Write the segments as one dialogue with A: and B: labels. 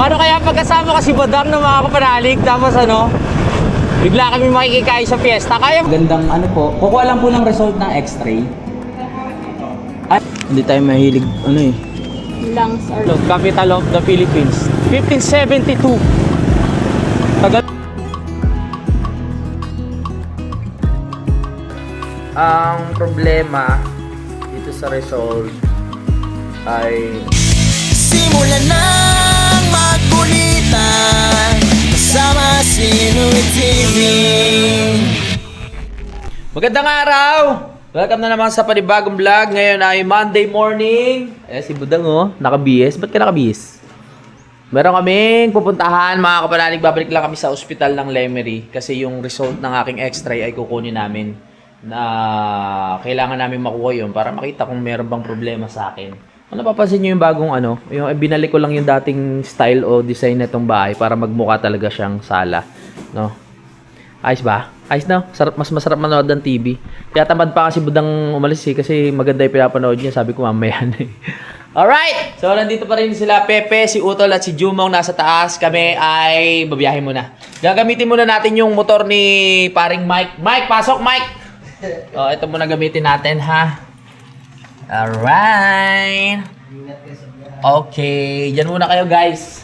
A: Paano kaya pagkasama kasi Badang ng mga kapanalig, tapos ano, bigla kami makikikain sa fiesta. Kaya gandang ano po, kukuha lang po ng result ng x-ray. Ay, hindi tayo mahilig ano eh.
B: Lungs or...
A: Capital of the Philippines, 1572. Tagal. Ang problema dito sa result ay
C: simulan ng magkulitan kasama si Louie TV.
A: magandang araw! Welcome na naman sa panibagong vlog. Ngayon ay Monday morning. Si Budang oh, nakabihis. Ba't ka nakabihis? Meron kaming pupuntahan mga kapanalig. Babalik lang kami sa ospital ng Lemery kasi yung result ng aking x-ray ay kukunin namin na kailangan namin makuha yun para makita kung meron bang problema sa akin. Kung napapansin nyo yung bagong ano, yung binalik ko lang yung dating style o design na itong bahay para magmukha talaga siyang sala, no? Ayos ba? Ayos na. Sarap, mas masarap manood ng TV. Kaya tamad pa kasi Budang umalis eh, kasi maganda yung pinapanood niya. Sabi ko mamaya na eh. Alright! So nandito pa rin sila Pepe, si Utol at si Jumong nasa taas. Kami ay babiyahe muna. Gagamitin muna natin yung motor ni paring Mike. Mike, pasok Mike! Oh, ito muna gamitin natin ha. Alright! Okay, dyan muna kayo guys.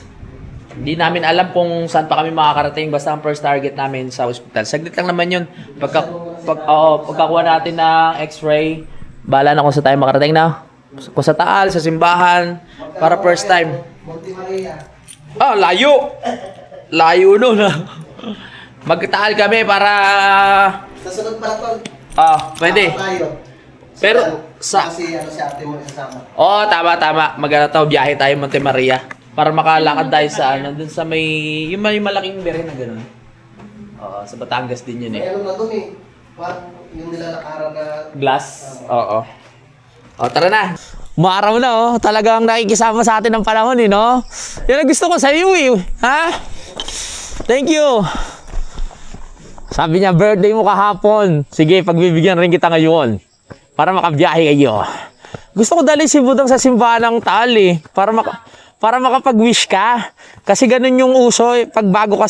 A: Hindi namin alam kung saan pa kami makakarating. Basta ang first target namin sa hospital. Saglit lang naman yun. Pagkakuha natin ng x-ray, bahala na kung saan tayo makarating na. Kung sa Taal, sa simbahan, para first time. Ah, layo! Layo nun. Magtaal kami para...
C: Sasunod pala to.
A: Ah, pwede. Pero sa...
C: Kasi ano si ate mo isasama.
A: Oh, tama. Maganda to, biyahe tayo Monte Maria. Para makalakad tayo sa ano, dun sa may yung malaking bere na gano'n. Oo, sa Batangas din yun
C: May
A: eh.
C: ano na dun eh. Yung nilalakaran na...
A: Glass. Oo. O, tara na. Umaraw na oh. Talagang nakikisama sa atin ng panahon eh, no? Yan ang gusto ko sa iyo eh. Ha? Thank you. Sabi niya, birthday mo kahapon. Sige, pagbibigyan rin kita ngayon. Para makabiyahe kayo. Gusto ko dali si Budang sa simbahan ng Taal eh. Para makapag-wish ka. Kasi ganun yung uso eh. Pag bago ka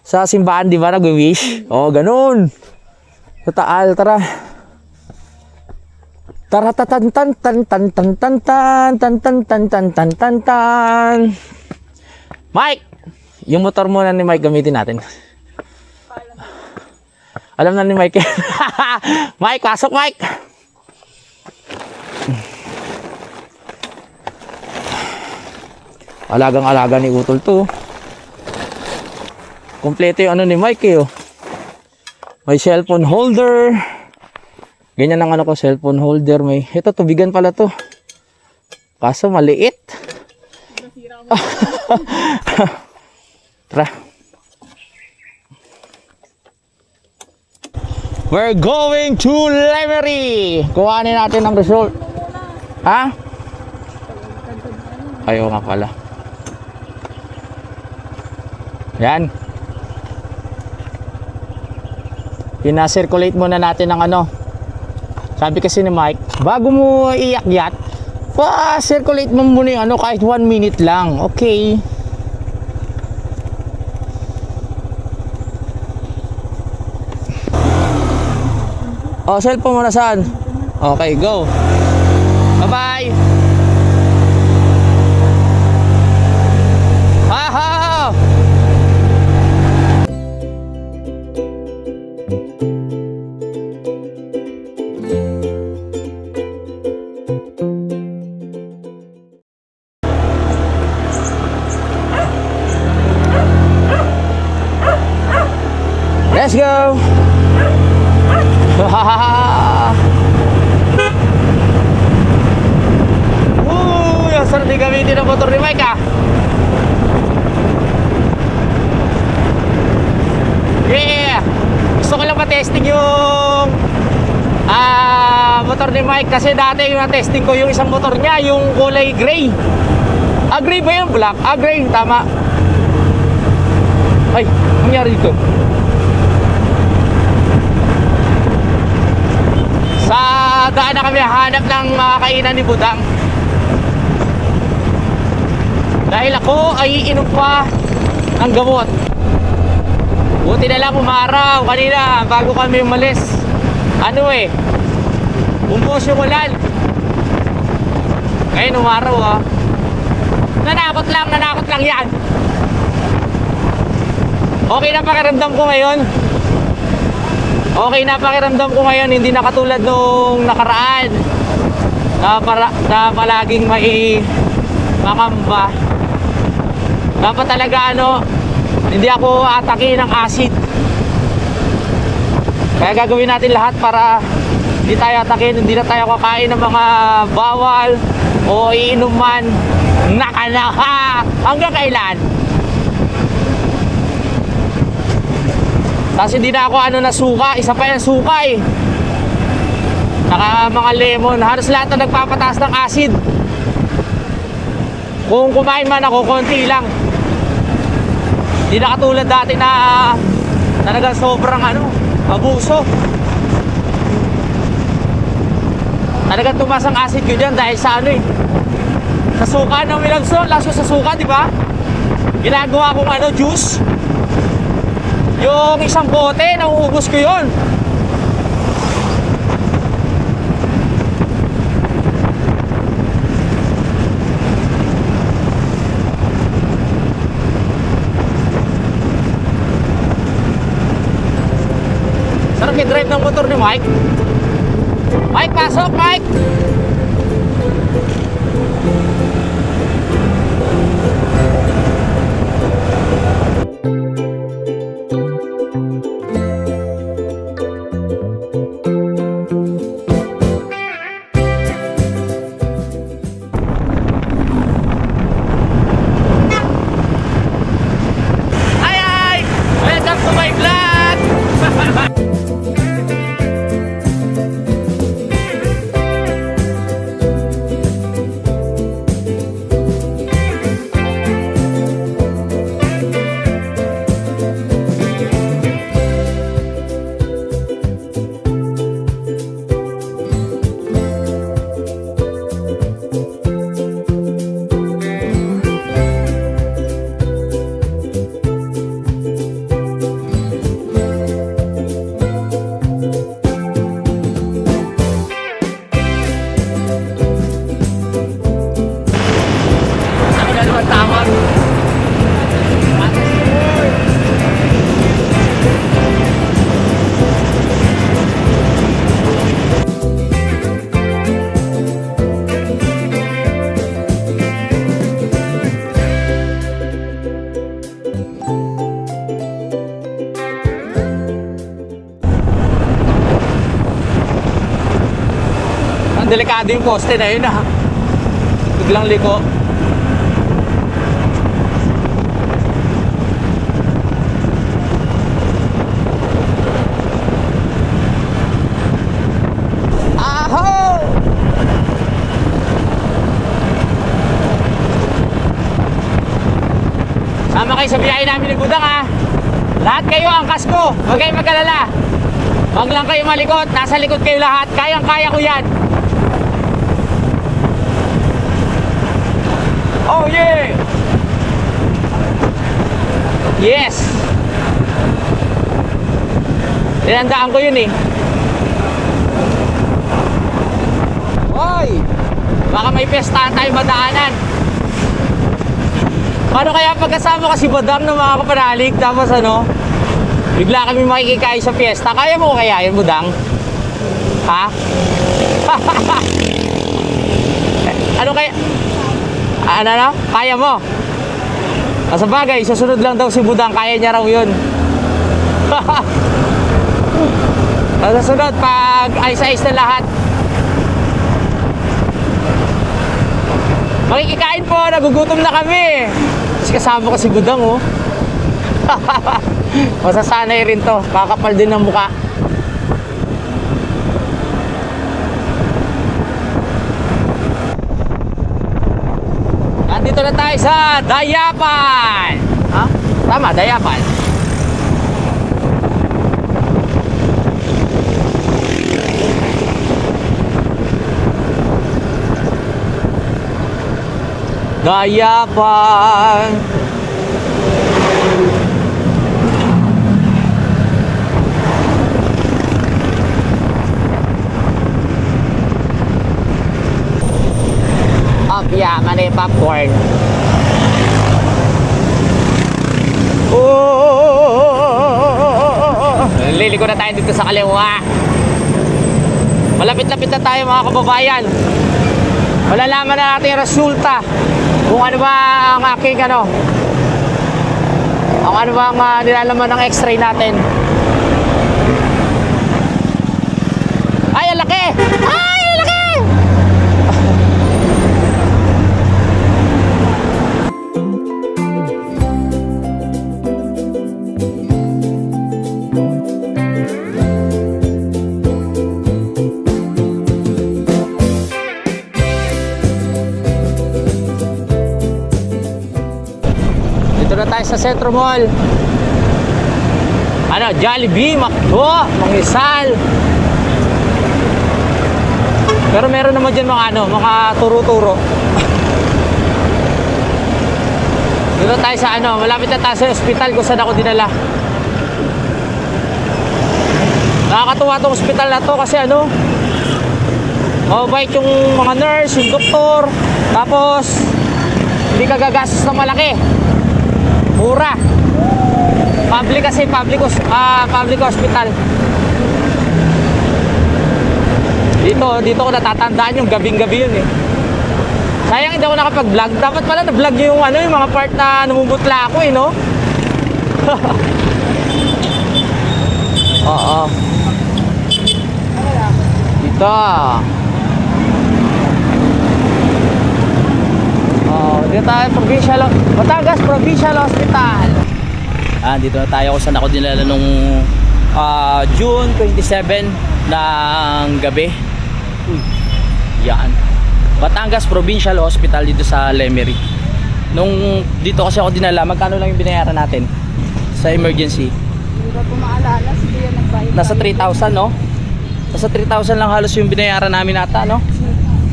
A: sa simbahan, di ba, nag-wish? Oo, ganun. Sa Taal, tara. Tara tan tan tan tan tan tan tan tan tan tan tan tan tan tan. Mike! Yung motor muna ni Mike gamitin natin. Alam na ni Mike. Mike, pasok Mike! Alagang-alaga ni Utol to. Kompleto yung ano ni Mike eh. Oh. May cellphone holder. Ganyan ang ano ko, cellphone holder. May, ito, tubigan pala to. Kaso maliit. Tara. We're going to Lemery. Kuhanin natin ang result. Ha? Ayaw nga pala. Yan. Pina-circulate muna natin ng ano. Sabi kasi ni Mike, bago mo iakyat, pa-circulate mo muna yung ano kahit 1 minute lang. Okay. Oh, cellphone mo na saan? Okay, go. Bye-bye. Let's go. Ang sarap din gamitin ang motor ni Mike ah. Yeah. Gusto ko lang pa-testing yung motor ni Mike kasi dati yung na-testing ko yung isang motor niya, yung kulay gray. Gray ba yun? Black? Gray, tama. Ay, nangyari dito? Sa daan na kami hanap ng mga kainan ni Budang. Dahil ako ay iinom pa ng gamot. Buti na lang umaraw kanina bago kami umalis. Ano eh, umuos yung ulan. Ngayon umaraw ah. Nanakot lang yan. Okay na pakiramdam ko ngayon. Okay na pakiramdam ko ngayon. Hindi na katulad nung nakaraan na palaging may makamba. Dapat talaga hindi ako atake ng acid. Kaya gagawin natin lahat para hindi tayo atakin, hindi na tayo kakain ng mga bawal o iinuman. Nakalaha! Hanggang kailan? Tapos hindi na ako nasuka. Isa pa yung suka eh. Naka mga lemon. Halos lahat na nagpapataas ng acid. Kung kumain man ako, konti lang. Hindi na katulad dati na talagang sobrang abuso. Talagang tumas ang acid ko dyan dahil sa sa suka ng Milagson. Laso sa suka, di ba? Ginagawa kong juice. Yung isang bote, nauubos ko yun. Sarap i-drive ng motor ni Mike. Mike, pasok, Mike! Welcome to my vlog! Ang delikado yung poste na yun biglang liko. Aho! Sama kayo sa biyahe namin ng Budang Lahat kayo angkas ko. Huwag kayong mag-alala. Huwag lang kayo malikot. Nasa likod kayo lahat. Kayang-kaya ko yan. Oh yeah! Yes! Tinandaan ko yun Hoy! Baka may pestahan tayo madaanan. Paano kaya pagkasama kasi Budang ng mga kapanalig tapos bigla kami makikikain sa fiesta? Kaya mo kaya yun, Budang? Ha? Ano kaya? Kaya mo? Sa bagay, susunod lang daw si Budang. Kaya niya raw yun. Sa sunod, pag ayos-ayos na lahat, makikikain po, nagugutom na kami. Kasi kasama ko si Budang Masasanay rin to. Kakapal din ng mukha. Nandito na tayo sa Dayapan. Tama, Dayapan. Gayapan. Yaman na yung popcorn. Liliko na tayo dito sa kaliwa. Malapit-lapit na tayo mga kababayan. Malalaman na natin yung resulta kung ano ba ang aking ano ba ang nilalaman ng x-ray natin. Ay, ang laki! Ay, ang laki! Dito na tayo sa Centro Mall. Jollibee, Macdo, Mangisal. Pero meron naman dyan mga turo-turo. Dito tayo sa malapit na tayo sa ospital kung saan ako dinala. Nakakatuwa tong ospital na to kasi mabait yung mga nurse, yung doktor. Tapos hindi ka gagastos ng malaki. Mura. Public kasi, public hospital. Dito ko natatandaan yung gabing-gabi yun eh. Sayang hindi ako nakapag-vlog. Dapat pala na-vlog nyo yung yung mga part na namumutla ako no? Oo. Dito. Dito tayo, Batangas Provincial Hospital. Dito na tayo kung saan ako dinala nung June 27 ng gabi. Yan. Batangas Provincial Hospital dito sa Lemery. Nung dito kasi ako dinala, magkano lang yung binayaran natin sa emergency?
B: Hindi ko maalala, sige yan nagbayad.
A: Nasa 3,000 no? Nasa 3,000 lang halos yung binayaran namin ata no?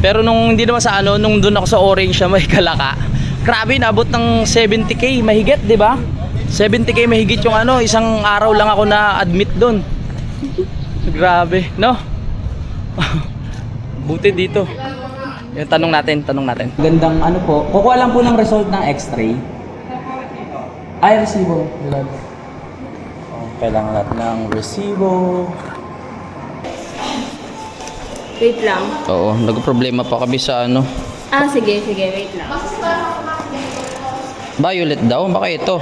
A: Pero nung hindi naman sa nung doon ako sa Orange siya may Kalaka. Grabe, nabot ng 70k mahigit, 'di ba? 70k mahigit yung isang araw lang ako na admit doon. Grabe, no? Buti dito. Yung tanong natin. Gandang po. Kukuha lang po ng result ng x-ray. Ay, resibo. Kailangan natin ng resibo.
B: Wait lang.
A: Oo, nagproblema pa kami sa
B: Sige, wait lang.
A: Violet daw, baka ito.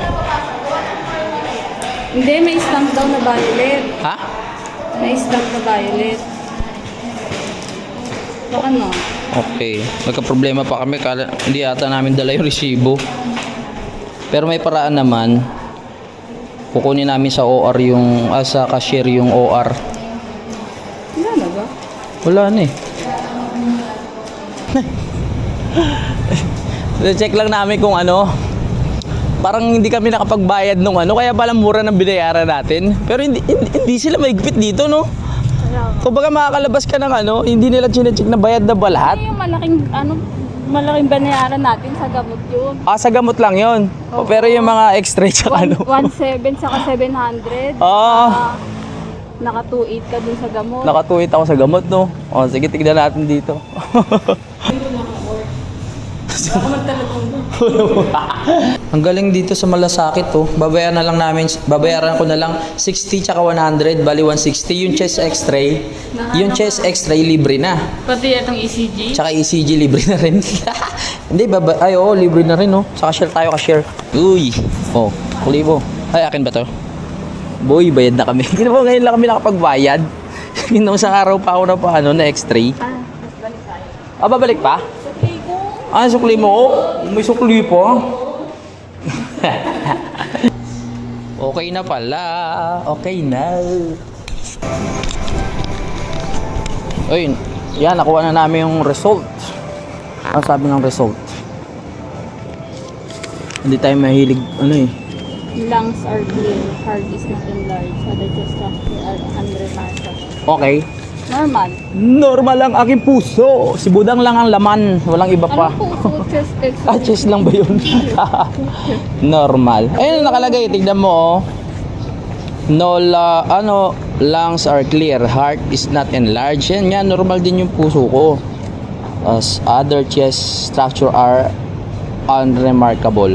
B: Hindi, may stamp daw na violet.
A: Ha?
B: May stamp na violet. Baka
A: Okay, nagka-problema pa kami, hindi ata namin dala yung resibo. Pero may paraan naman. Kukunin namin sa OR sa cashier yung OR.
B: Wala na ba?
A: Wala na eh. Check lang namin kung parang hindi kami nakapagbayad nung kaya pala mura ng binayaran natin. Pero hindi sila maigpit dito, no? Kung baga makakalabas ka ng hindi nila chinecheck na bayad na ba lahat?
B: Ay, yung malaking binayaran natin sa gamot yun.
A: Sa gamot lang yun.
B: Oo.
A: Pero yung mga x-ray tsaka
B: 1.7 saka 700. Naka 2.8 ka dun sa gamot.
A: Nakatuwit ako sa gamot, no? Sige, tignan natin dito. Ang galing dito sa malasakit, babayaran ko na lang 60 tsaka 100, bali 160 yung chest x-ray. Yung chest x-ray libre na.
B: Pati itong ECG.
A: Tsaka ECG libre na rin. Hindi, libre na rin, no? Sa cashier tayo, cashier. Uy, kulibo. Ay, akin ba to? Boy, bayad na kami. Ngayon lang kami nakapagbayad. Yung isang araw pa ako na x-ray.
B: Balik tayo.
A: Babalik pa?
B: Okay, ko.
A: Sukli mo? May sukli pa. Okay na pala. Okay na. Ayun. Yan, nakuha na namin yung result. Ano sabi ng result? Hindi tayo mahilig,
B: Lungs are clear. Heart is not enlarged. Other chest cavity are unremarkable.
A: Okay.
B: Normal.
A: Normal lang aking puso. Si Budang lang ang laman. Walang iba pa.
B: Ano po? Chest
A: Ah,
B: X-ray.
A: chest lang ba yun? Normal. Ayun nakalagay. Tignan mo oh. No, lungs are clear. Heart is not enlarged. Yan nga, normal din yung puso ko. As other chest structure are unremarkable.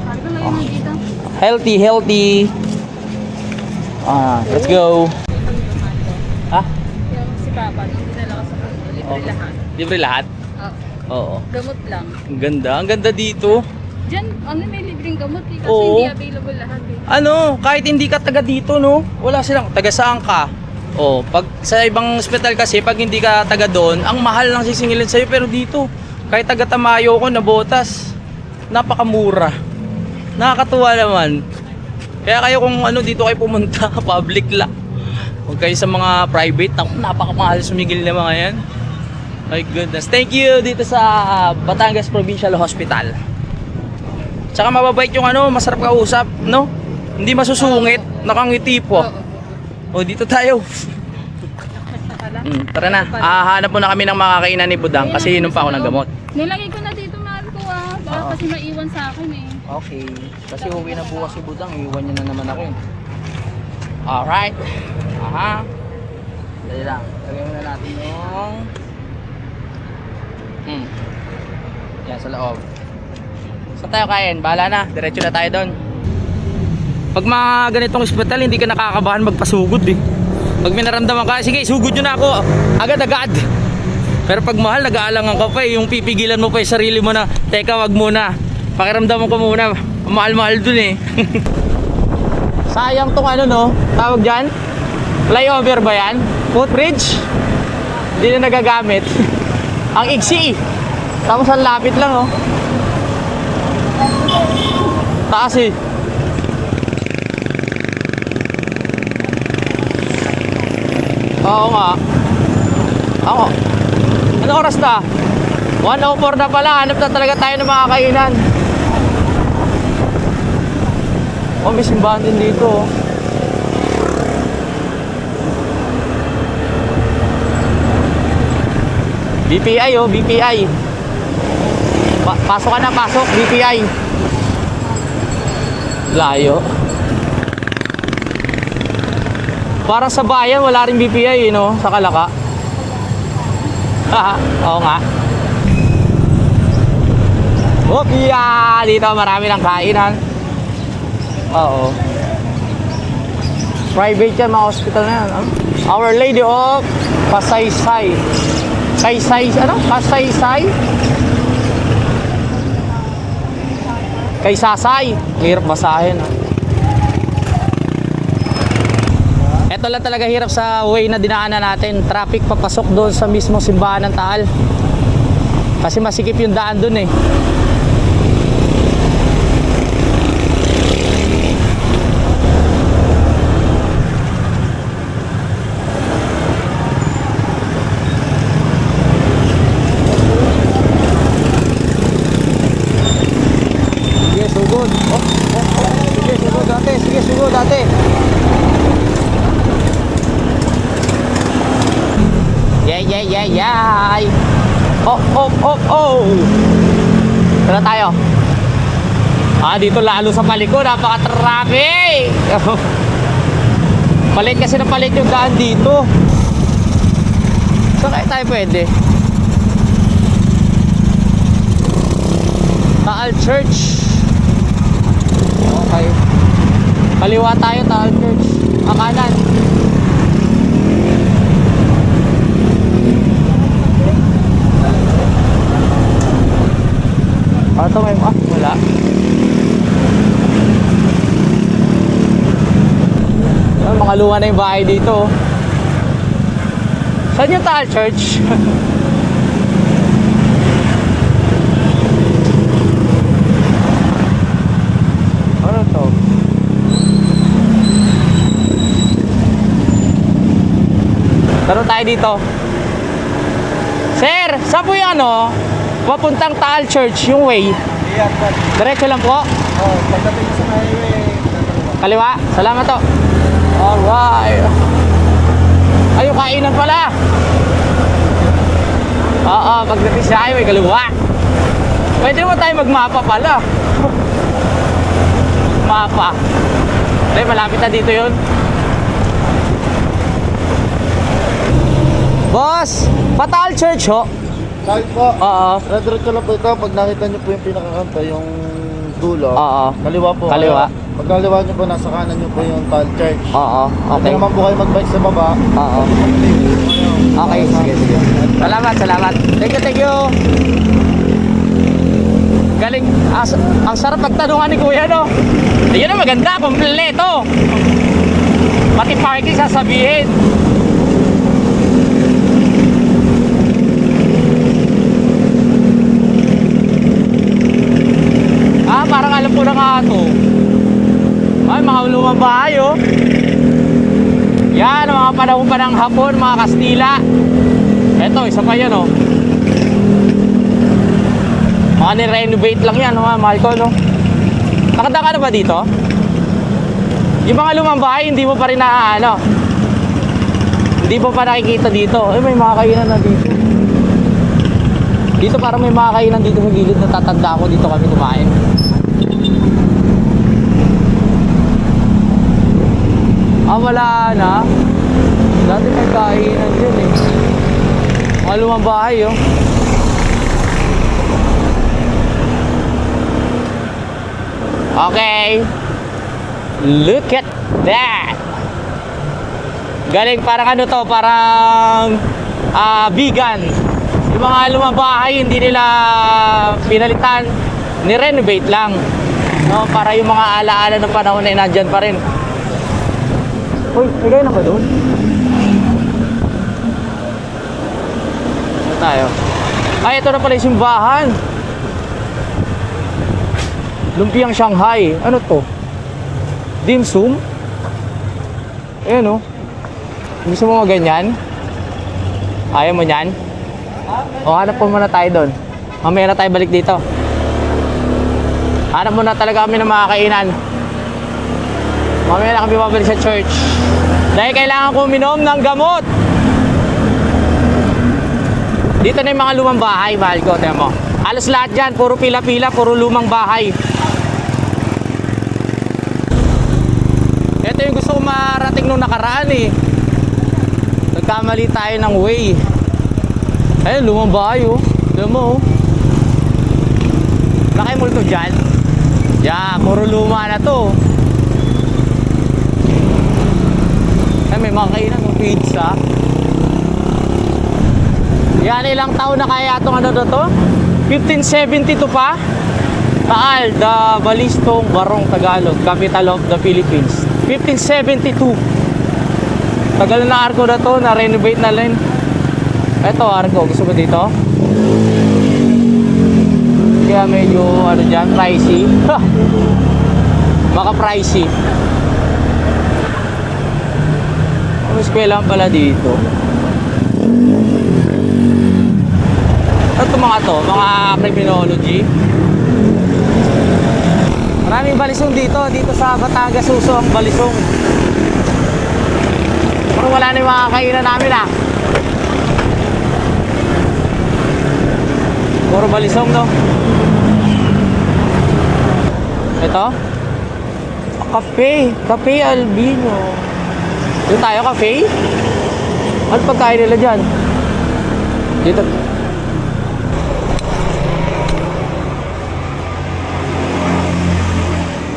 B: Ano lang yun dito?
A: Healthy. Let's go. Ah,
B: Yung si Papa, yung dinala ko sa kanila. Libre lahat.
A: libre lahat? Oo.
B: Gamot lang.
A: Ang ganda. Ang ganda dito.
B: Diyan, may libreng gamot eh. Kasi
A: Oo.
B: hindi available lahat eh.
A: Ano, kahit hindi ka taga dito, no? Wala silang, taga saan ka? Oh, pag sa ibang ospital kasi, pag hindi ka taga doon, ang mahal lang sisingilin sa'yo. Pero dito, kahit taga Tamayo ko, Nabotas, napakamura. Nakakatuwa naman. Kaya kayo kung ano, dito kayo pumunta, public lang. Huwag kayo sa mga private, napakamahal sumigil na mga yan. My goodness. Thank you dito sa Batangas Provincial Hospital. Tsaka mababait yung ano, masarap kausap, no? Hindi masusungit, nakangiti po. O, dito tayo. Tara na. Hanap muna kami ng makakainan ni Budang kasi inom pa ako ng gamot.
B: Nilagay ko na dito, mahal ko ah. Baka kasi maiwan sa akin eh.
A: Okay. Kasi uwi na bukas si Budang, iwan niya na naman ako yun. Alright. Aha. Dali lang. Lagyan muna natin yung... Yan, sa loob. Saan tayo kain? Bahala na. Diretso na tayo doon. Pag mga ganitong ospital, hindi ka nakakabahan magpasugod eh. Pag may naramdaman ka, sige, sugod nyo na ako. Agad-agad. Pero pag mahal, nag-aalangan ka pa eh. Yung pipigilan mo pa yung sarili mo na, teka, wag muna. Pakiramdaman ko muna. Mahal-mahal dun eh. Sayang tong ano no, tawag dyan. Flyover ba yan? Footbridge? Hindi na nagagamit. Ang iksi eh. Tapos ang lapit lang oh. Taas eh. Oo nga. Ako. Ano oras na? 1:04 na pala. Hanap na talaga tayo ng mga kainan. Oh, may simbahan din dito oh. BPI oh, BPI. Pasok ka na, pasok, BPI. Layo. Parang sa bayan, wala rin BPI, no? Sa Kalaka. Oo nga. Okay, dito marami ng kainan. Oo. Private yan, mga hospital na yan. Our Lady of Pasaysay. Pasaysay? Kaysasay. Hirap basahin. Ito lang talaga hirap sa way na dinaanan natin. Traffic papasok doon sa mismo simbahan ng Taal. Kasi masikip yung daan doon eh. Sige, sugod. Sige, sugod dati. Sige, sugod dati. Yay. Oh. Tara tayo. Dito lalo sa paliko, napaka-traffic. Palit kasi na palit yung daan dito. Saan kaya tayo pwede? Taal Church. Okay. Kaliwa tayo, Taal Church. Kanan. Ito may wala. Mga luma na yung bahay dito. Saan yung Taal Church? Ano to? Taro tayo dito. Sir, saan po yung ano? Papuntang Taal Church, yung way. Diretso lang po.
C: Pagdating sa highway,
A: Kaliwa. Salamat to. Alright. Ay, yung kainan pala. Oo, pagdating siya ay may kaliwa. Pwede naman tayo magmapa pala. Mapa. Ay, malapit na dito yun. Boss, Fatal Church ho.
D: Kahit po,
A: Oo.
D: diretso lang po ito. Pag nakita nyo po yung pinakakanta, yung dulo,
A: Oo.
D: kaliwa po.
A: Kaliwa.
D: Pag kaliwa nyo po, nasa kanan nyo po yung Tal Church.
A: Oo,
D: Pwede
A: okay.
D: naman po kayo mag-bike sa baba.
A: Oo. Okay, sige, sige. Salamat, salamat. Thank you, thank you. Galing. Ang sarap magtanungan ni Kuya, no? Ayun na, maganda, kompleto. Pati parking sasabihin. Parang alam ko na nga ito. Ay, mga lumang bahay, oh. Yan, mga panahon pa ng Hapon, mga Kastila. Eto, isa pa yan, oh. Mga ni-renovate lang yan, mga mahal ko, no? Nakadaan ka na ba dito? Yung mga lumang bahay, hindi mo pa rin ano. Hindi mo pa nakikita dito. Eh, may mga kainan na dito. Dito parang may mga kainan dito sa gilid na tatanda ko. Dito kami kumain. Wala na. Dati may kainan dyan eh. Mga lumang bahay, oh. Okay. Look at that. Galing parang ano to, parang vegan. Yung mga lumang bahay, hindi nila pinalitan, ni-renovate lang. No, para yung mga alaala ng panahon ay nandyan pa rin. Uy, may na ba doon? Ano tayo? Ay, ito na pala yung simbahan. Lumpiang Shanghai. Ano to? Dim sum? Ayan, oh. Gusto mo ganyan? Ayaw mo yan? O, hanap po muna tayo doon. Mamaya na tayo balik dito. Hanap muna talaga kami ng mga kainan. Mamaya na kami babalik sa church. Dahil kailangan ko uminom ng gamot. Dito na yung mga lumang bahay, mahal ko. Tignan mo. Alos lahat dyan, puro pila-pila, puro lumang bahay. Ito yung gusto ko marating nung nakaraan eh. Nagkamali tayo ng way. Ayun, lumang bahay oh. Tignan mo oh. Laki multo dyan. Yeah, puro luma na to. Ay, may mga kainan ng pizza. Yan, ilang taon na kaya itong ano na to? 1572 pa? Taal, the Balistong Barong Tagalog, capital of the Philippines. 1572. Tagal na arko na to, na-renovate na rin. Ito, arko. Gusto mo dito? Kaya medyo, ano dyan, pricey. Baka pricey. May eskwelahan pala dito. Ito mga to, mga criminology. Maraming balisong dito sa Batangas, Suso ang balisong. Pero wala na yung mga kainan namin ah. Puro balisong no. Ito? Cafe Albino. Doon tayo, cafe? Ano pagkain nila dyan? Dito.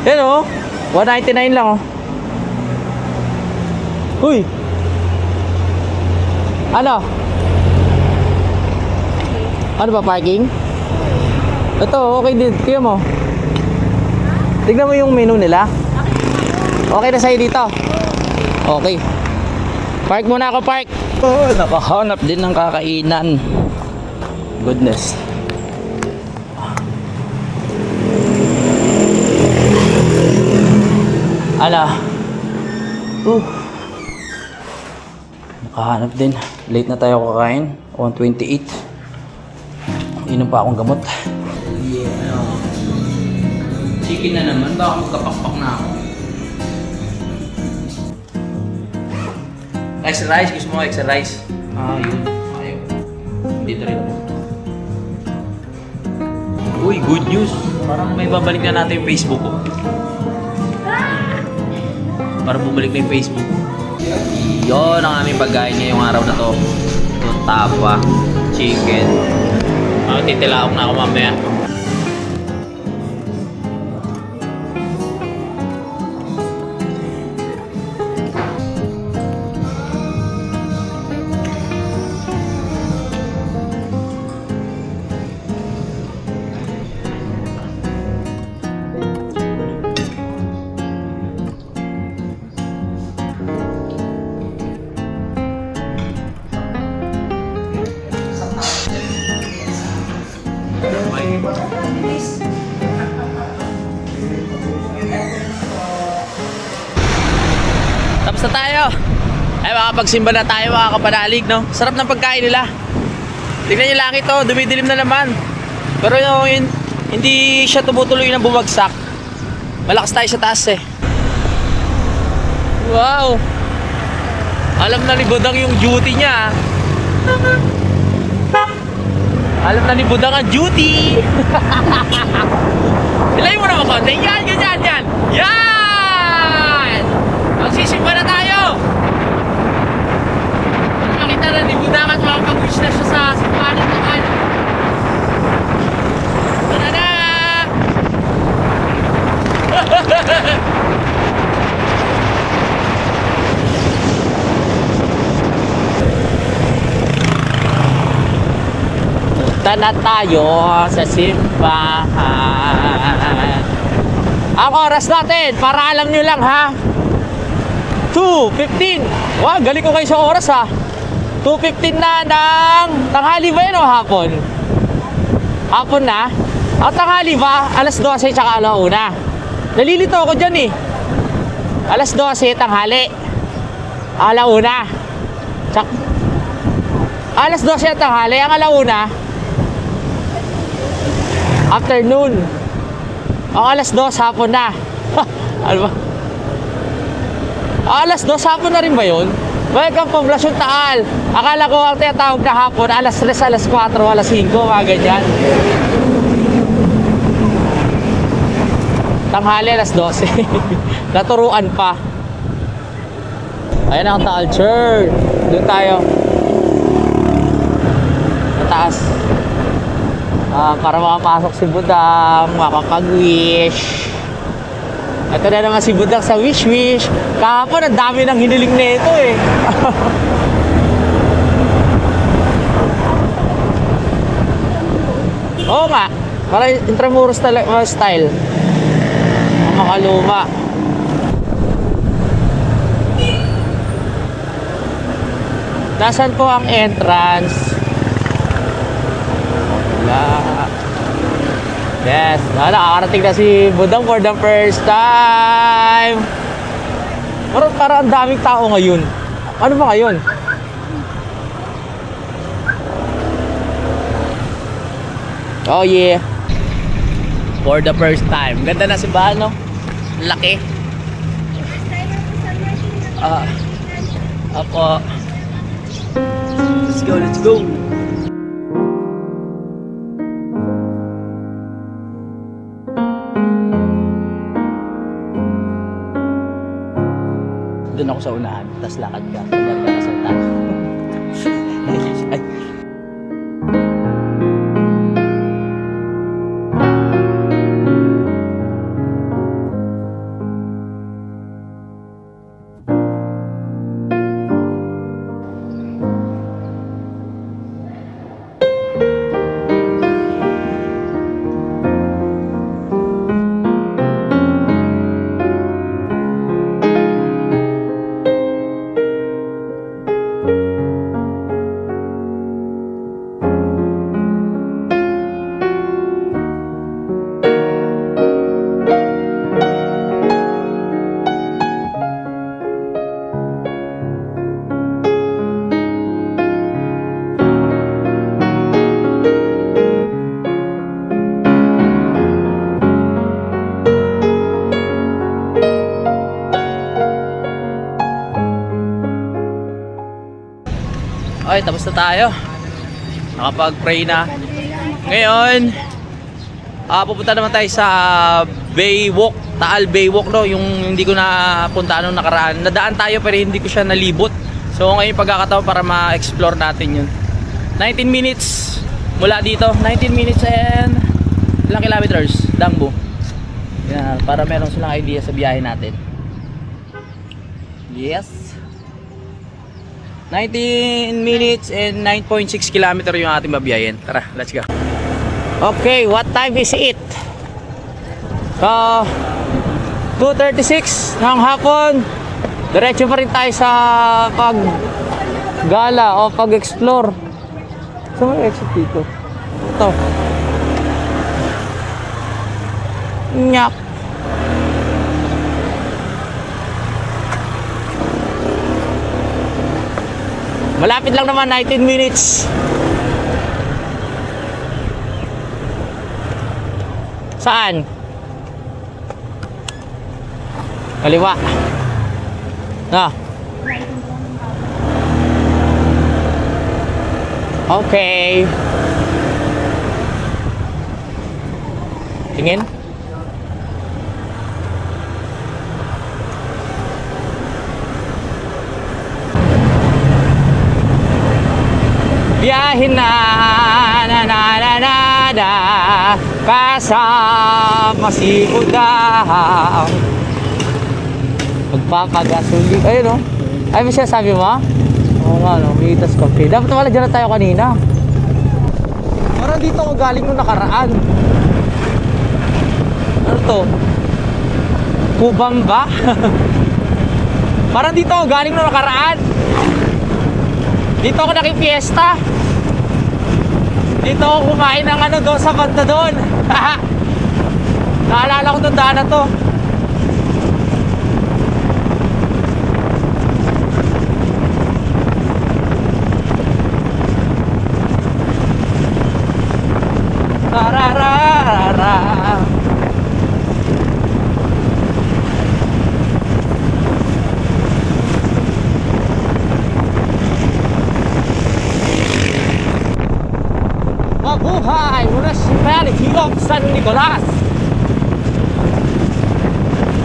A: Yan o. 199 lang o. Uy! Ano? Ano ba, parking? Ito, okay din. Tignan mo. Tignan mo yung menu nila. Okay na sa'yo dito. Okay. Park muna ako, park. Oh, nakahanap din ng kakainan. Goodness. Ala. Nakahanap din. Late na tayo kakain. 1:28. Inom pa akong gamot. Yeah. Chicken na naman. Baka magkapakpak na ako. Extra rice, gusto mo extra rice? Ah, yun. Ayaw. Dito rin ako. Uy, good news. Parang may babalik na natin yung Facebook ko. Parang bumalik na yung Facebook. Yun ang aming pagkain ngayong araw na to. Ito, tapa, chicken. Titilaok na ako mamaya. Tapos na tayo. Ay, makapagsimba na tayo mga kapanalig, no? Sarap ng pagkain nila. Tignan nyo langit, oh. Dumidilim na naman. Pero yun, hindi siya tumutuloy na bumagsak. Malakas tayo sa taas, eh. Wow! Alam na ni Budang yung duty niya, ah. Alam na ni Budang ang duty. Ilayin mo naman konti. Yan, ganyan, yan. Yan! Magsisimba na tayo. Makita na ni Budang at makapag-wish na siya sa simbahan ng tangal. Tara na! Punta na tayo sa simbahan. Ang oras natin, para alam nyo lang ha, 2:15. Wow, galing ko kayo sa oras ha. 2:15 na ng tanghali ba yun o hapon? Hapon na? Ang tanghali ba? Alas 12 tsaka alauna. Nalilito ako dyan eh. Alas 12 tanghali. Alauna. Alas 12 tanghali. Ang alauna, afternoon. Ang alas 2 hapon na. Ano ba? Alas 2 hapon na rin ba yun? Welcome Poblacion Taal. Akala ko ang tinatawag na hapon alas 3, alas 4, alas 5, mga ganyan. Tanghali alas 12. Naturuan pa. Ayan ang Taal Church. Doon tayo. Sa taas. Para makapasok si Budang, makapag-wish. Ito na naman si Budang sa wish-wish. Kahapon, ang dami ng hiniling na ito eh. Oo nga, para Intramuros style. Ang makaluma. Nasaan po ang entrance? Yes, nakakarating na si Budang for the first time. Parang ang daming tao ngayon. Ano ba ngayon? Oh yeah. For the first time. Ganda na si Bano. Laki. Apo. Let's go, let's go. Doon ako sa unahan, tapos lakad ka. Kunyari ka kasalta. Ay. Okay, tapos na tayo. Nakapag-pray na. Ngayon, pupunta naman tayo sa Baywalk, Taal Baywalk, no? Yung hindi ko napuntaan nung nakaraan. Nadaan tayo pero hindi ko siya nalibot. So ngayon pagkakataon para ma-explore natin yun. 19 minutes mula dito. 19 minutes and ilang kilometers? Dangbo. Yan, para meron silang idea sa biyahe natin. Yes. 19 minutes and 9.6 kilometer yung ating babiyahin. Tara, let's go. Okay, what time is it? 2:36 ng hapon. Diretso pa rin tayo sa pag-gala o pag-explore. So, may exit dito. Ito. Nyak. Malapit lang naman, 19 minutes. Saan? Kaliwa. Okay. Tingin. Biyahin na kasama si Budang. Magpapagasuli. Ayun, no? Ay, may sinasabi mo? Oo nga, no? May itas coffee. Dapat wala dyan na tayo kanina. Parang dito ako galing nung nakaraan. Ano to? Kubang ba? Parang dito ako galing nung nakaraan. Dito ako nakipiesta. Dito ako kumain ng ano doon sa banda doon. Naalala ko itong daan na to. Tararara. Mabuhay! Municipality of San Nicolas!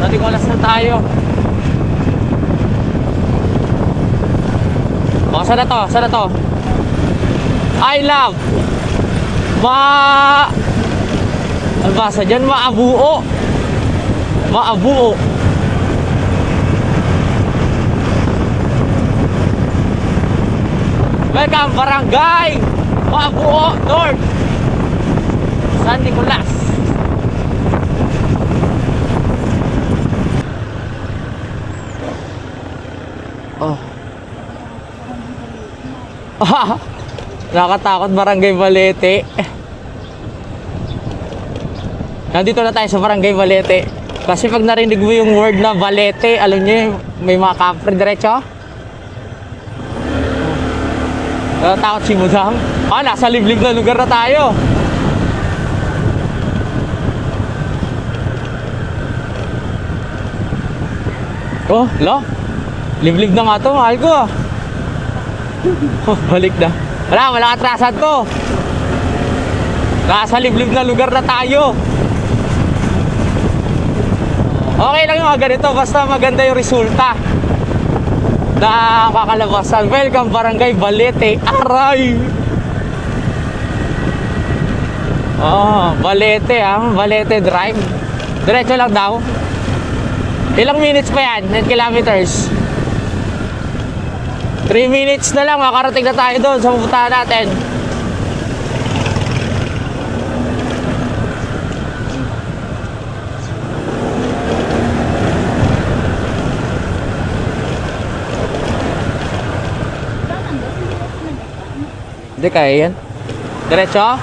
A: San Nicolas na tayo. O, saan na to? Saan na to? I love ano basa dyan? Maabuo. Maabuo. Welcome Barangay Maabuo North, San Nicolas. Oh. Nakatakot Barangay Balete. Nandito na tayo sa Barangay Balete. Kasi pag narinig mo yung word na Balete, alam niyo may mga kapre diretso. Nakatakot si Budang. Nasa liblib na lugar na tayo. Oh, liblib na nga to, mahal ko ah. Balik na. Wala atrasan to. Nasa liblib na lugar na tayo. Okay lang yung mga ganito, basta maganda yung resulta na kakalabasan. Welcome Barangay Balete. Aray! Balete Balete Drive. Diretso lang daw. Ilang minutes pa yan? 9 kilometers. 3 minutes na lang, makarating na tayo doon sa pupuntahan natin. Hindi kaya yan. Diretso?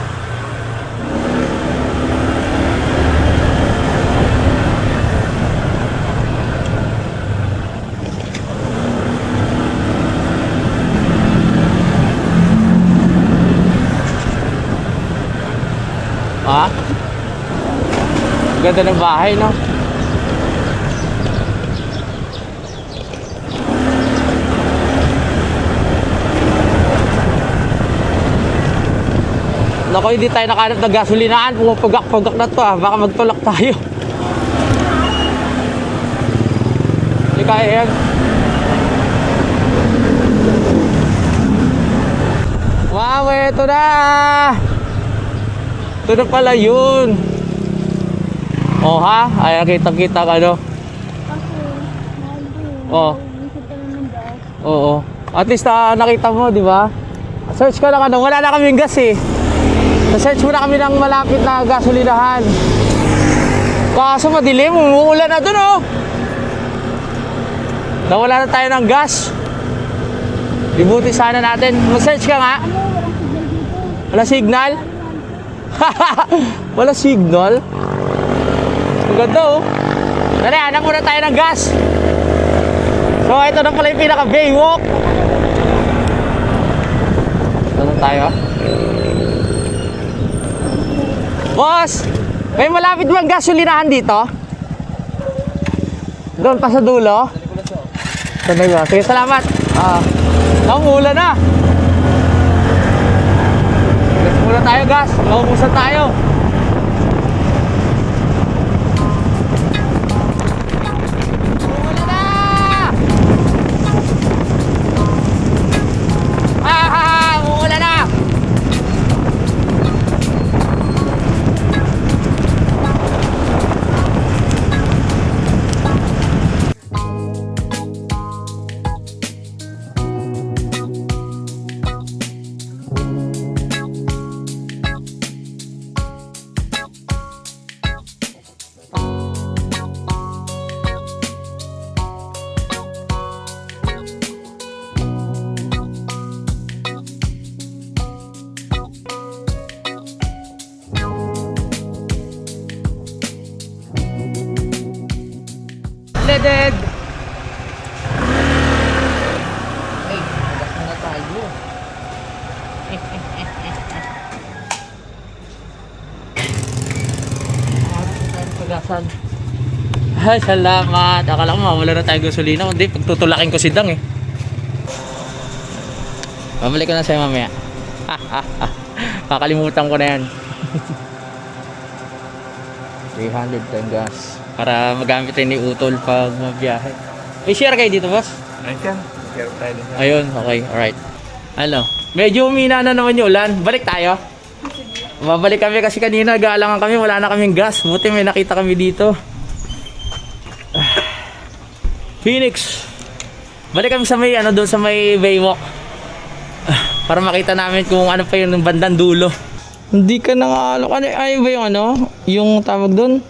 A: Ganda ng bahay, no? Naku, hindi tayo nakahanap ng gasolinaan. Pumapagak-pagak na to baka magtulak tayo. Hindi kaya yan. Wow, eto na! Ito na pala yun. Oh ha? Ay, nakita-kita ka ano. Oh. Oo. At least nakita mo, di ba? Search ka lang ano. Wala na kaming gas eh. Search muna kami ng malapit na gasolinahan. Kaso madilim, umuulan na dun oh. Nawala na tayo ng gas. Ibuti sana natin. Mag-search ka nga. Wala signal? Wala signal? Ang ganda oh. Dali, hanap muna tayo ng gas. So ito na pala yung pinaka-baywalk. Ito na tayo. Boss, may malapit bang gasolinahan dito? Doon pa sa dulo? Sanay ba? Sige, salamat. Naumulan na. Gas muna tayo, gas. Naumusan tayo. Umulan na. Dead. Ay, magas na tayo. Pagasan. Ay, salamat. Akala ko mawala na tayo gasolina. Hindi, pagtutulakin ko si Dang eh. Babalik ko na sa'yo mamaya. Kakalimutan ko na yan. 300 tayong gas. Para magamit tayo ni Utol pag mabiyahe. May share kayo dito, boss?
E: Ayun, share tayo din.
A: Ayun, okay, alright. Ano, medyo umina na naman yung ulan. Balik tayo. Babalik kami kasi kanina, galangan kami, wala na kaming gas. Buti may nakita kami dito. Phoenix. Balik kami sa may, doon sa may baywalk. Para makita namin kung ano pa yung bandang dulo. Hindi ka na nga, ano ba yung yung tawag doon?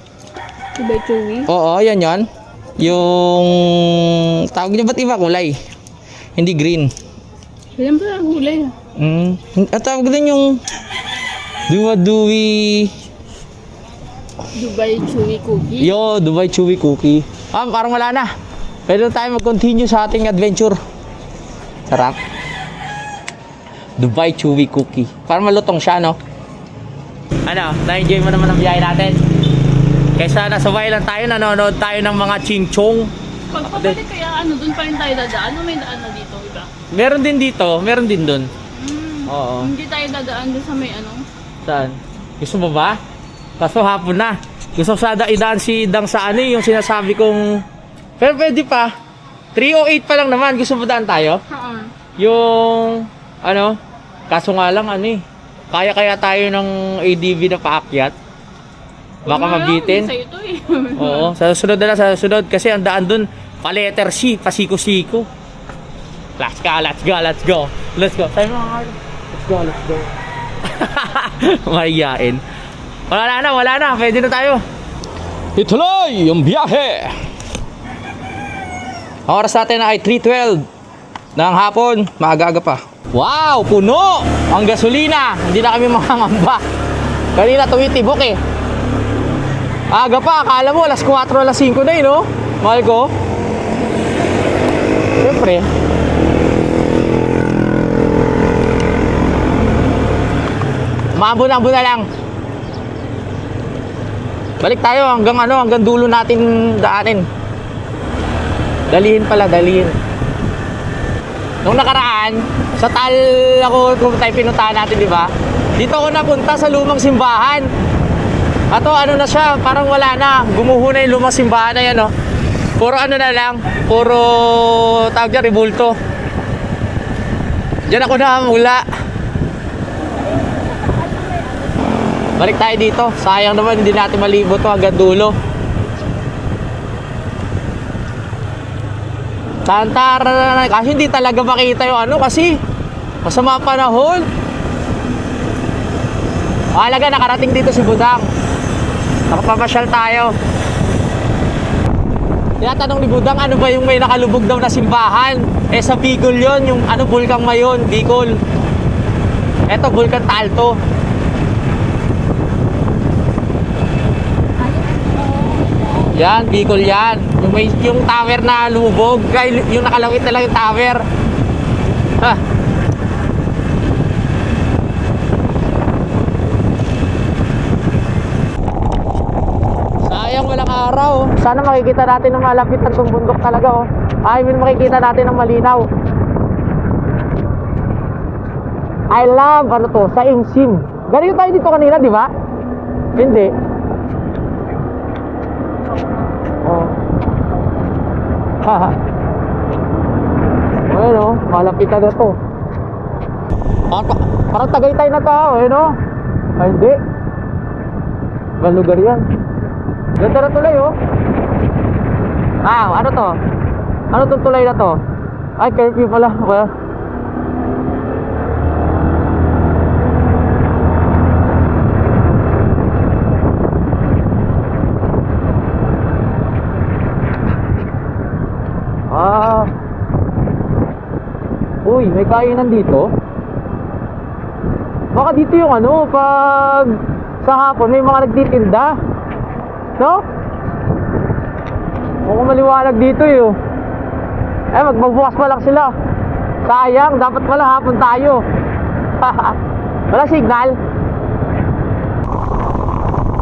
B: Dubai Chewy?
A: Oo, yan yan. Yung tawag niya ba't iba kulay? Hindi green.
B: Kailan ba ang kulay?
A: At tawag din yung Dubai
B: Chewy cookie?
A: Yo, Dubai Chewy cookie. Parang wala na. Pwede na tayo mag-continue sa ating adventure. Sarap. Dubai Chewy cookie. Parang malutong siya, no? Ano, na-enjoy mo naman ang biyahe natin? Kaysa nasabay lang tayo, nanonood tayo ng mga ching-chong.
B: Pagpabalik kaya doon pa rin tayo dadaan? Ano may daan na dito, iba?
A: Meron din dito, meron din doon. Oo.
B: Hindi tayo dadaan doon sa may
A: Saan? Gusto mo ba? Kaso hapon na. Gusto ko sana idaan si Dang sa yung sinasabi kong... Pero pwede pa. 308 pa lang naman. Gusto mo daan tayo? Yung... Kaso nga lang kaya tayo ng ADV na paakyat. Baka mabitin.
B: Sa'yo to eh.
A: Oo, sa susunod na lang, sa susunod. Kasi ang daan dun, pa-letter C, pasiko-siko. Let's go. Let's go. Tayo mga heart. Let's go. Mahiyain. Wala na. Pwede na tayo. Ituloy yung biyahe. Ang oras natin ay 3:12 ng hapon. Maaga-aga pa. Wow, puno ang gasolina. Hindi na kami makangamba. Kanina tumitibok eh. Aga pa, akala mo alas 4, alas 5 na no? Mahal ko. Siyempre. Maambun-ambun na lang. Balik tayo hanggang dulo natin daanin. Dalihin. Nung nakaraan, sa tal ako kung tayo pinuntahan natin, di ba? Dito ako napunta sa lumang simbahan. Ato ano na siya, parang wala na. Gumuho na yung lumang simbahan na yan, oh. Puro ano na lang, puro tawag dyan, ribulto. Diyan ako nakamula. Balik tayo dito. Sayang naman, hindi natin malibot to hanggang dulo. Tantara na, kasi hindi talaga makita yung ano kasi masama panahon. Mahalaga nakarating dito si Budang. Nakapapasyal tayo. Tinatanong ni Budang ano ba yung may nakalubog daw na simbahan. Eh sa Bicol yon, yung ano Bulkang Mayon, Bicol. Eto Bulkang Talto. Yan, Bicol yan. Yung tower na lubog, yung nakalawit na lang yung tower. Ha. Sayang walang araw. Sana makikita natin ng malapit na itong bundok talaga, oh. I mean, makikita natin ng malinaw. I love, ano to, sa Imsim. Ganito tayo dito kanina, di ba? Hindi. Oh. Haha. Ayun, oh, malapitan na to. Parang Tagaytay na to, ayun, oh. Ay, hindi. Ibang lugar yan. Ganda na tulay, oh. Ah, ano to? Ano tong tulay na to? Ay, curfew pala. Well, uy, may kainan dito. Baka dito yung ano, pag sa hapon may mga nagtitinda. No? Mukhang maliwanag dito eh, oh. Eh, magbubukas pa lang sila. Sayang, dapat pala hapon tayo. Wala signal.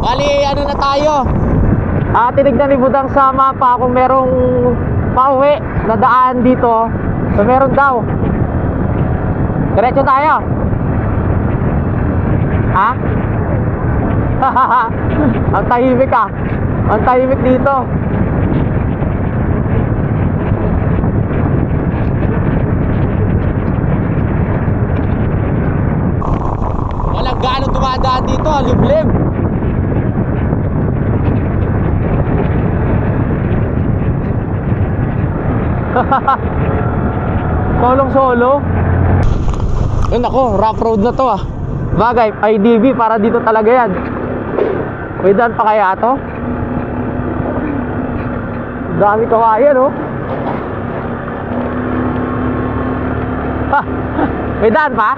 A: Bali, ano na tayo? Tinignan ni Budang sa mapa kung merong pauwi na daan dito. So meron daw. Diretso tayo. Ha? Ang tahimik ah. Ang tahimik dito. Walang gaano dumadaan dito, liblib. Solong-solo. Yun ako, rough road na to ah. Bagay, IDB para dito talaga yan. May daan pa kaya to? Dami kawayan oh. Ha, may daan pa?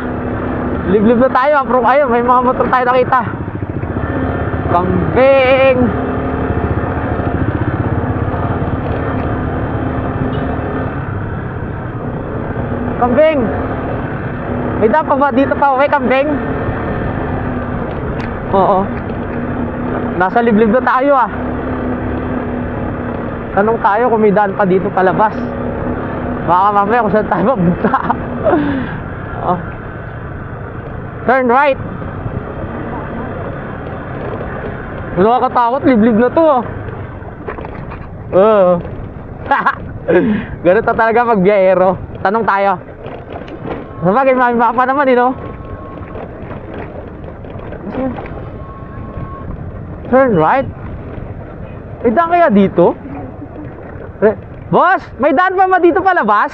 A: Liblib na tayo, ayun, may mga motor tayo nakita. Kambing. Kambing. May daan pa ba dito pa uwi, kambing? Oo. Nasa liblib na tayo ah. Tanong tayo kung may daan pa dito palabas. Baka mamaya kung saan tayo mapunta. Oh. Turn right. Nakakatakot, liblib na to ah. Ganun talaga pag biyahero. Tanong tayo. Sabagay, may mapa naman no? Turn right. May daan kaya dito? Boss, may daan pa ba dito palabas?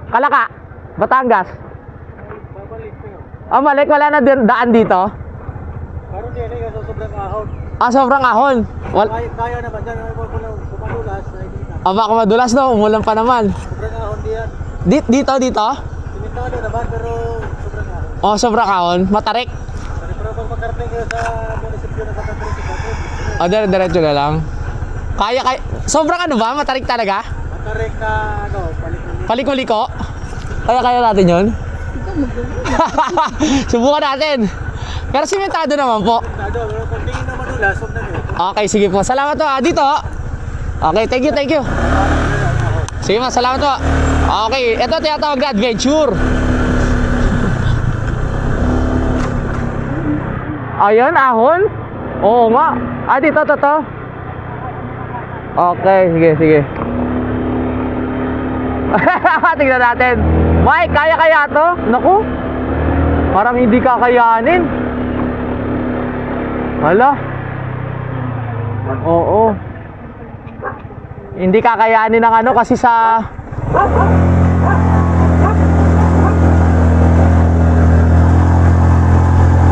A: Kalaka, Batangas. Ah, malik, wala na daan dito?
C: Parang din eh, kasi sobrang ahon.
A: Ah, sobrang ahon.
C: Kaya naman dyan, pumadulas.
A: Ah, baka madulas no, umulan pa naman.
C: Sobrang ahon diyan.
A: Dito?
C: Simentado naman, pero sobrang ahon.
A: Oh, sobrang ahon. Matarik.
C: Pero pag magkarating kayo sa munisipyo na Santa Cruz,
A: Oh, diretso na lang. Kaya. Sobrang ano ba? Matarik talaga?
C: matarik na,
A: Paliko-liko? Kaya natin yun? Subukan natin. Pero simentado naman po.
C: pero kung tingin na madulas, huwag na nyo.
A: Okay, sige po. Salamat po. Dito. Okay, thank you. Sige po, salamat po. Okay, ito tinatawag na adventure. Ayun, ahon. Oo nga. Ah, dito, to. Okay, sige. Tingnan natin. Mike, kaya to? Naku. Parang hindi kakayanin. Hala. Oo. Hindi kakayanin ng ano kasi sa...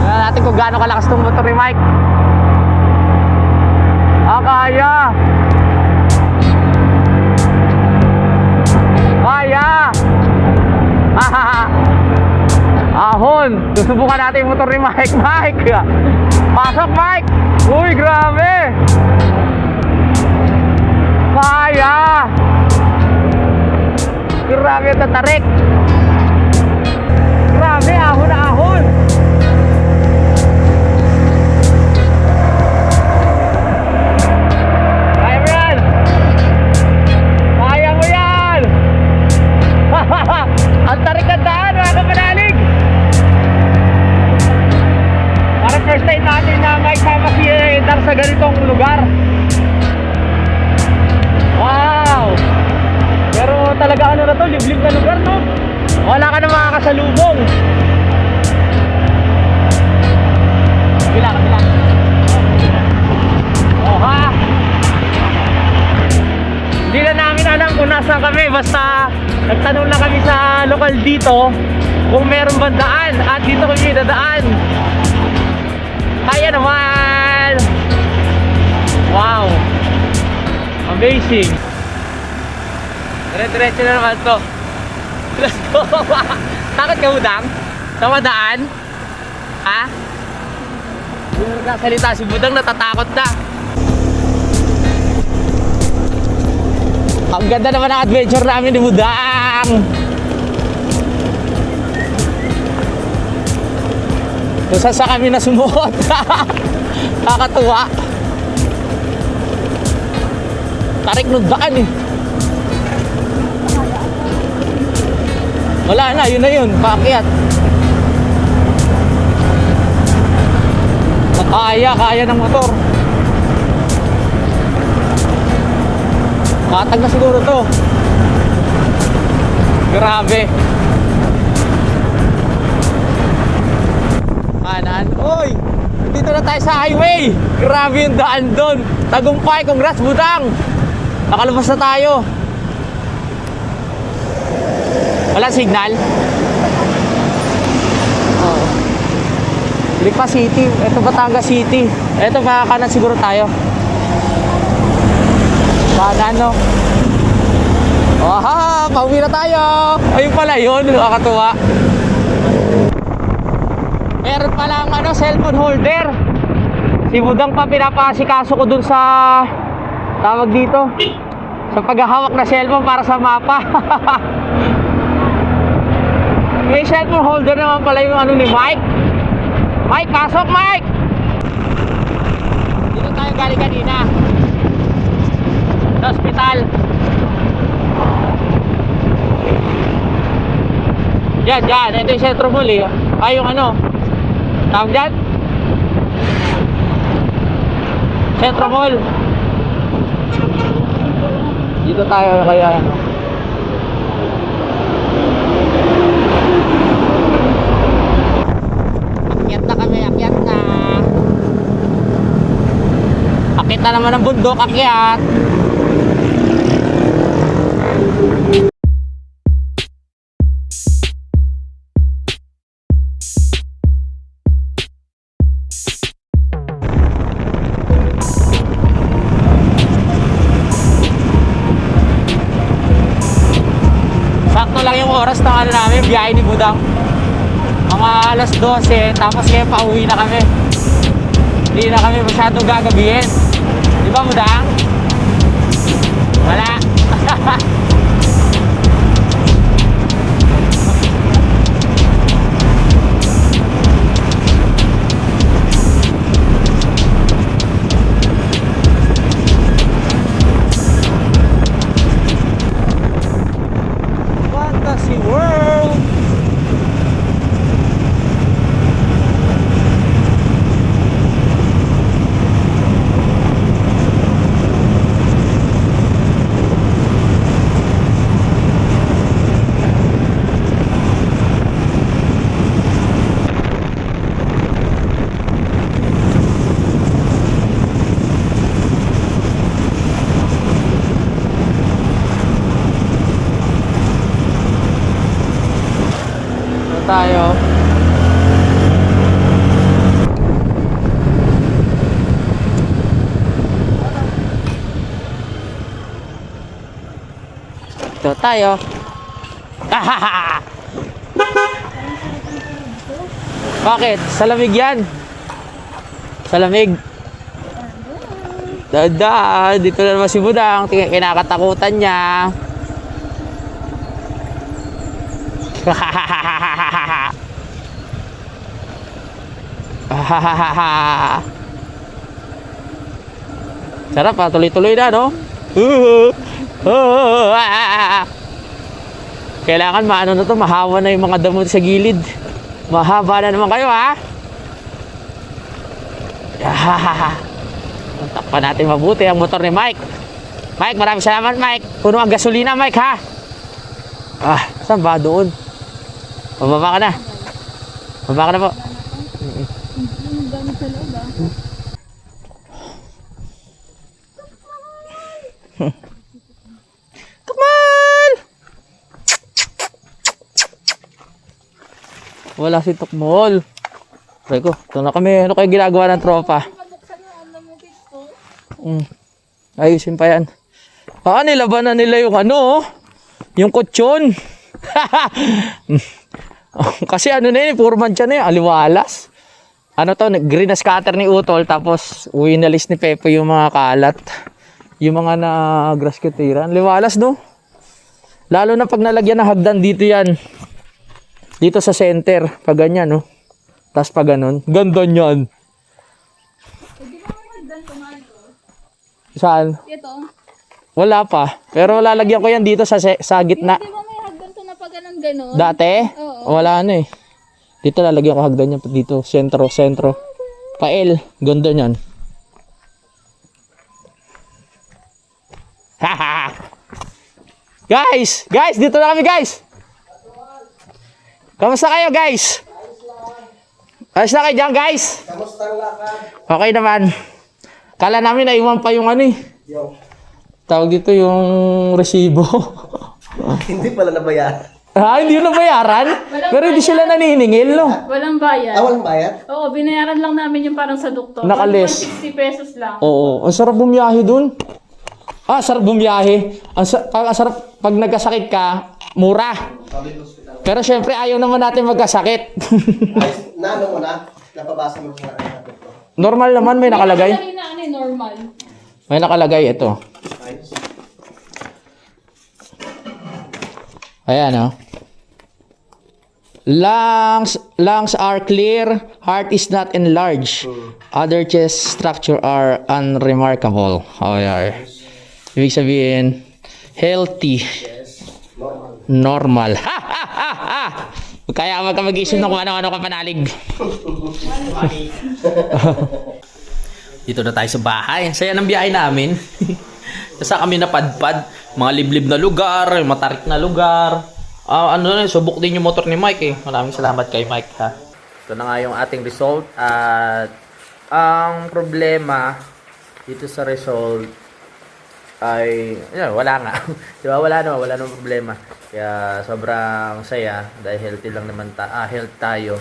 A: Tingnan natin kung gaano kalakas tong motor ni Mike. Kaya. Ahon. Susubukan natin yung motor ni Mike. Pasok, Mike. Uy, grabe. Kaya. Grabe yung tatarik. Grabe, ahon na ahon. Kaya mo yan. Kaya mo yan. Ang tarik ng daan, mga kapanalig. Para first time natin na may sama si Dar sa ganitong lugar. Wow. Pero talaga ano na to, liblib na lugar, no? Wala ka na makakasalubong. Kabila. Oh, ha? Hindi na namin alam kung nasaan kami. Basta nagtanong lang kami sa lokal dito kung meron bang daan. At dito kami dadaan. Kaya naman. Wow. Amazing. Dire-diretso na naman to. Let's go. Takot ka, Budang? Sa madaan? Ha? Hindi na nagkasalita si Budang, natatakot na. Ang ganda naman ang adventure namin ni Budang. Kung saan sa kami nasumuot. Kakatuwa. Tarik ng daan eh. Wala na, yun na yun, paakyat. Kaya ng motor. Matag na siguro to. Grabe. Kanan. Uy! Dito na tayo sa highway. Grabe yung daan doon. Tagumpay, congrats Budang. Nakalabas na tayo. Wala signal. Oo. Lipa City. Ito Batangas City. Ito makakanan siguro tayo. Kanan, no? Aha! Pauwi na tayo! Ayun pala yun. Nakakatuwa. Meron palang cellphone holder. Si Budang pa pinapasikaso ko dun sa tawag dito. Sa paghahawak na cellphone para sa mapa. May cellphone holder naman pala yung ni Mike. Mike, pasok Mike! Dito tayo galing kanina. Sa hospital. Yan. Ito yung Centro Mall eh. Ay, yung tawag dyan? Centro Mall. Dito tayo kaya Akyat na. Akyat na naman ang bundok, akyat. Sakto lang yung oras ng namin, biyahe ni Budang. Mga alas 12, tapos ngayon pauwi na kami. Hindi na kami masyadong gagabihin. Di ba, Budang? Wala. Fantasy World. Dito tayo. Bakit? Sa lamig yan. Sa lamig. Dada, dito na naman si Budang. Kinakatakutan niya. Sarap ah, tuloy-tuloy na, no? Kailangan maano na to, mahawa na yung mga damo sa gilid. Mahaba na naman kayo, ha? Takpan natin mabuti ang motor ni Mike. Mike, maraming salamat, Mike. Puno ang gasolina, Mike, ha? Ah, saan ba? Doon. Mababa ka na. Mababa ka na po.
B: Ang dami sa loob ah.
A: Come on! Wala si Tukmol. Sabi ko, ito na kami. Ano kayo ginagawa ng tropa? Ayusin pa yan. Nilaban na nila yung ano, yung kutsyon. Kasi ano na yun, puro mancha na yun, aliwalas. Ano to, green na scatter ni Utol, tapos winalis ni Pepe yung mga kalat. Yung mga na grass kutiran. Liwalas, no? Lalo na pag nalagyan ng hagdan dito yan. Dito sa center. Pag ganyan, no? Tapos pag ganun. Ganda niyan. Saan?
B: Ito.
A: Wala pa. Pero lalagyan ko yan dito sa gitna.
B: Di ba may hagdan to na pag ganun?
A: Dati?
B: Oo.
A: Wala na eh. Dito lalagyan ko hagdan yan. Dito, sentro. Pael. Ganda niyan. Guys, dito na kami, guys. Kamusta kayo, guys? Ayos na kayo dyan, guys?
C: Kamusta ang lakad?
A: Okay naman. Kala namin naiwan pa yung ano eh.
C: Yo.
A: Tawag dito yung resibo.
C: Hindi pala nabayaran.
A: Hindi yun nabayaran? Pero hindi sila naniningil, no?
B: Walang bayad.
C: Walang bayad?
B: Oo, binayaran lang namin yung parang sa doktor.
A: Nakalis.
B: 60 pesos lang.
A: Oo. Ang sarap bumiyahe dun. Sarap bumiyahe. Ang sarap pag nagkasakit ka, mura. Pero syempre ayaw naman natin magkasakit.
C: Ayos, ano mo na? Napabasa mo sa doktor.
A: Normal naman, may nakalagay.
B: Hindi na normal.
A: May nakalagay ito.
C: Ayos.
A: Ayan, oh. Lungs are clear, heart is not enlarged. Other chest structure are unremarkable. Oh, yeah. Ibig sabihin, healthy. Normal. Kaya wag ka mag-isip ng kung ano-ano ka panalig. Dito na tayo sa bahay. Saya ng biyahe namin. Kasi kami napadpad. Mga liblib na lugar, matarik na lugar. Subok din yung motor ni Mike eh. Maraming salamat kay Mike, ha. Ito na nga yung ating result. At ang problema dito sa result ay wala nga. Diba? Wala naman problema. Kaya sobrang saya dahil healthy lang naman health tayo.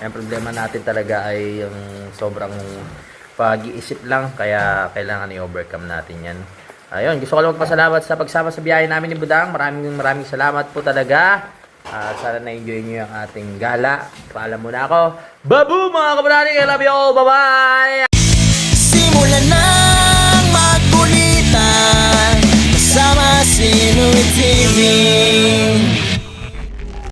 A: Ang problema natin talaga ay yung sobrang pag-iisip lang, kaya kailangan i-overcome natin yan. Ayun, gusto ko lang magpasalamat sa pagsama sa biyahe namin ni Budang. Maraming salamat po talaga. Sana na-enjoy nyo yung ating gala. Paalam muna ako. Babu mga kapanani! I love you all! Bye-bye!
F: Simulan ng magkulitan kasama si Louie TV.